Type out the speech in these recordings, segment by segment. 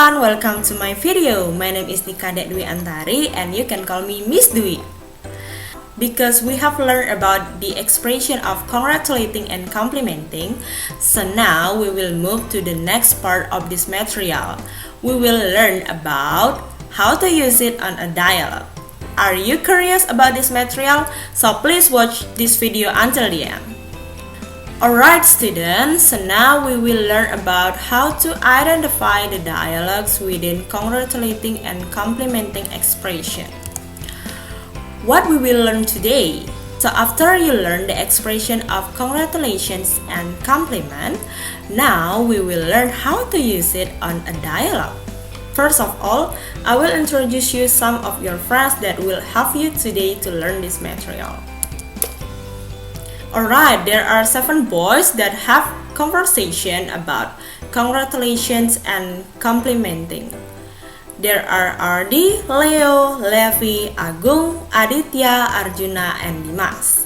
everyone, welcome to my video. My name is Nikada Dwi Antari and you can call me Miss Dwi. Because we have learned about the expression of congratulating and complimenting, so now we will move to the next part of this material. We will learn about how to use it on a dialogue. Are you curious about this material? So please watch this video until the end. Alright students, so now we will learn about how to identify the dialogues within congratulating and complimenting expression. What we will learn today. So after you learn the expression of congratulations and compliment, now we will learn how to use it on a dialogue. First of all, I will introduce you some of your friends that will help you today to learn this material. Alright, there are 7 boys that have conversation about congratulations and complimenting. There are Ardi, Leo, Levi, Agung, Aditya, Arjuna, and Dimas.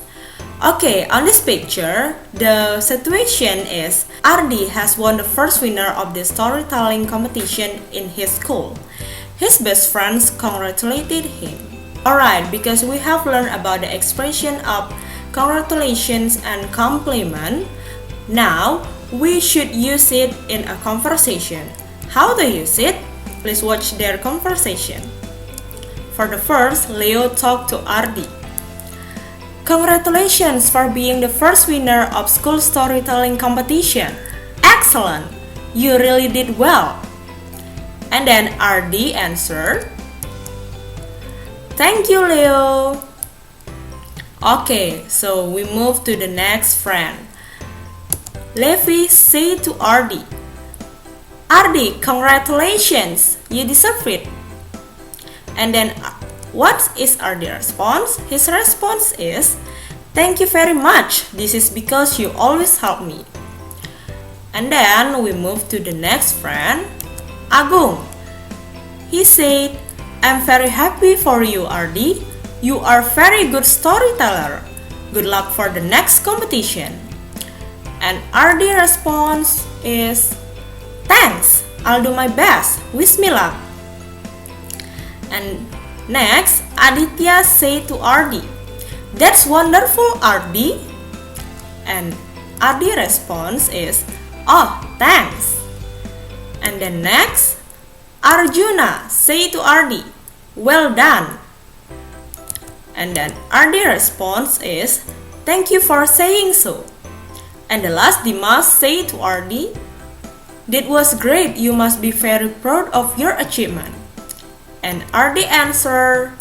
Okay, on this picture, the situation is Ardi has won the first winner of the storytelling competition in his school. His best friends congratulated him. Alright, because we have learned about the expression of congratulations and compliment, now we should use it in a conversation. How to use it? Please watch their conversation. For the first, Leo talked to Ardi. Congratulations for being the first winner of school storytelling competition. Excellent! You really did well. And then Ardi answered, Thank you, Leo. Okay, so we move to the next friend. Levi said to Ardi, Ardi, congratulations, you deserve it. And then what is Ardi's response? His response is, thank you very much, this is because you always help me. And then we move to the next friend, Agung. He said, I'm very happy for you, Ardi. You are very good storyteller. Good luck for the next competition. And Ardi's response is, thanks, I'll do my best. Wish me luck. And next, Aditya said to Ardi, that's wonderful, Ardi. And Ardi's response is, oh, thanks. And then next, Arjuna said to Ardi, well done. And then Ardi's response is, thank you for saying so. And the last, Dimas said to Ardi, that was great, you must be very proud of your achievement. And Ardi answered,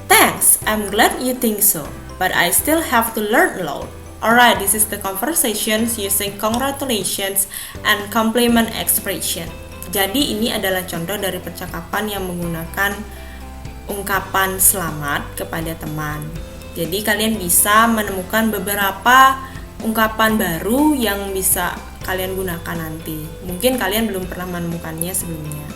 thanks, I'm glad you think so, but I still have to learn a lot. Alright, this is the conversations using congratulations and compliment expression. Jadi ini adalah contoh dari percakapan yang menggunakan ungkapan selamat kepada teman. Jadi kalian bisa menemukan beberapa ungkapan baru yang bisa kalian gunakan nanti. Mungkin kalian belum pernah menemukannya sebelumnya.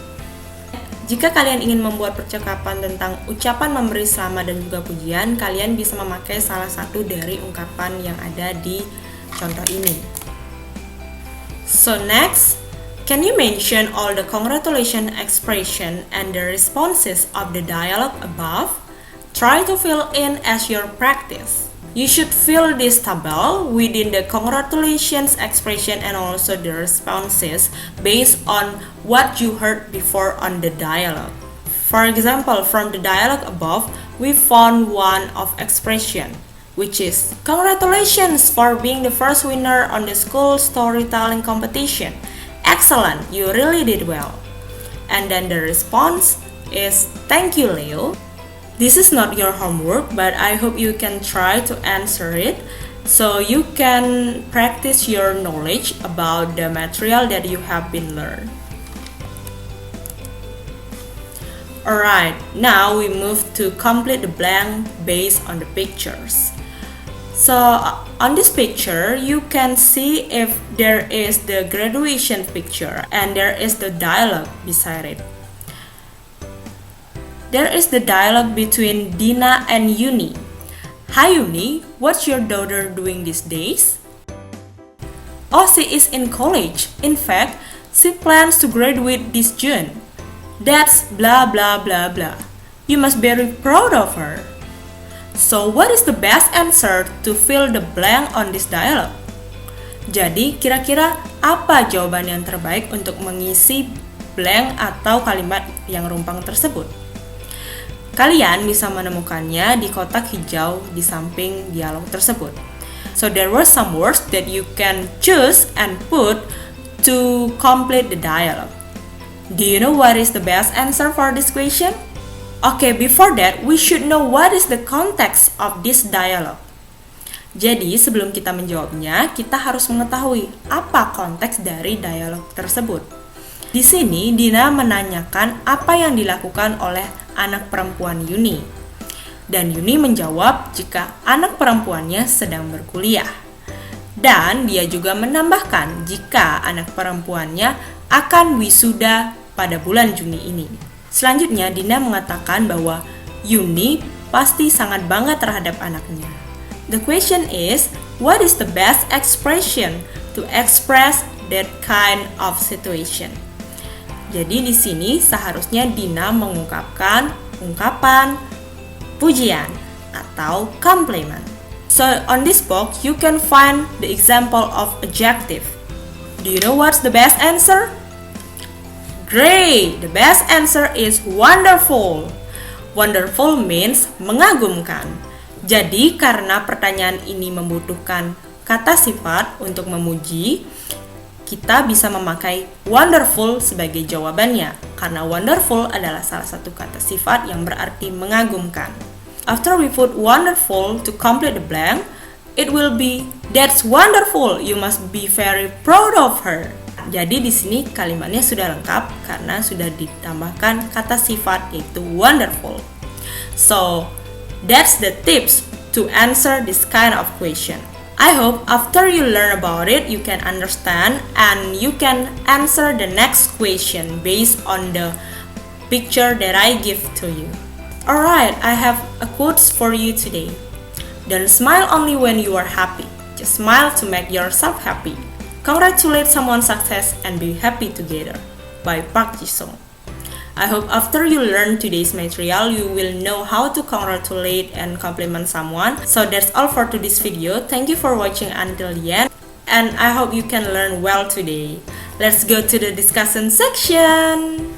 Jika kalian ingin membuat percakapan tentang ucapan memberi selamat dan juga pujian, kalian bisa memakai salah satu dari ungkapan yang ada di contoh ini. So next, can you mention all the congratulation expression and the responses of the dialogue above? Try to fill in as your practice. You should fill this table within the congratulations expression and also the responses based on what you heard before on the dialogue. For example, from the dialogue above, we found one of expression, which is congratulations for being the first winner on the school storytelling competition. Excellent, you really did well. And then the response is, thank you, Leo. This is not your homework, but I hope you can try to answer it so you can practice your knowledge about the material that you have been learned. Alright, now we move to complete the blank based on the pictures. So on this picture, you can see if there is the graduation picture and there is the dialogue beside it. There is the dialogue between Dina and Yuni. Hi Yuni, what's your daughter doing these days? Oh, she is in college. In fact, she plans to graduate this June. That's blah blah blah blah. You must be very proud of her. So what is the best answer to fill the blank on this dialogue? Jadi kira-kira apa jawaban yang terbaik untuk mengisi blank atau kalimat yang rumpang tersebut? Kalian bisa menemukannya di kotak hijau di samping dialog tersebut. So there were some words that you can choose and put to complete the dialogue. Do you know what is the best answer for this question? Okay, before that, we should know what is the context of this dialogue. Jadi, sebelum kita menjawabnya, kita harus mengetahui apa konteks dari dialog tersebut. Di sini, Dina menanyakan apa yang dilakukan oleh anak perempuan Yuni. Dan Yuni menjawab jika anak perempuannya sedang berkuliah. Dan dia juga menambahkan jika anak perempuannya akan wisuda pada bulan Juni ini. Selanjutnya, Dina mengatakan bahwa Yuni pasti sangat bangga terhadap anaknya. The question is, what is the best expression to express that kind of situation? Jadi di sini seharusnya Dina mengungkapkan ungkapan pujian atau compliment. So on this box, you can find the example of adjective. Do you know what's the best answer? Great! The best answer is wonderful. Wonderful means mengagumkan. Jadi karena pertanyaan ini membutuhkan kata sifat untuk memuji, kita bisa memakai wonderful sebagai jawabannya. Karena wonderful adalah salah satu kata sifat yang berarti mengagumkan. After we put wonderful to complete the blank, it will be, that's wonderful, you must be very proud of her. Jadi di sini kalimatnya sudah lengkap karena sudah ditambahkan kata sifat yaitu wonderful. So, that's the tips to answer this kind of question. I hope after you learn about it, you can understand and you can answer the next question based on the picture that I give to you. Alright, I have a quotes for you today. Don't smile only when you are happy. Just smile to make yourself happy. Congratulate someone's success and be happy together. By Park Ji-sung. I hope after you learn today's material, you will know how to congratulate and compliment someone. So that's all for today's video. Thank you for watching until the end. And I hope you can learn well today. Let's go to the discussion section.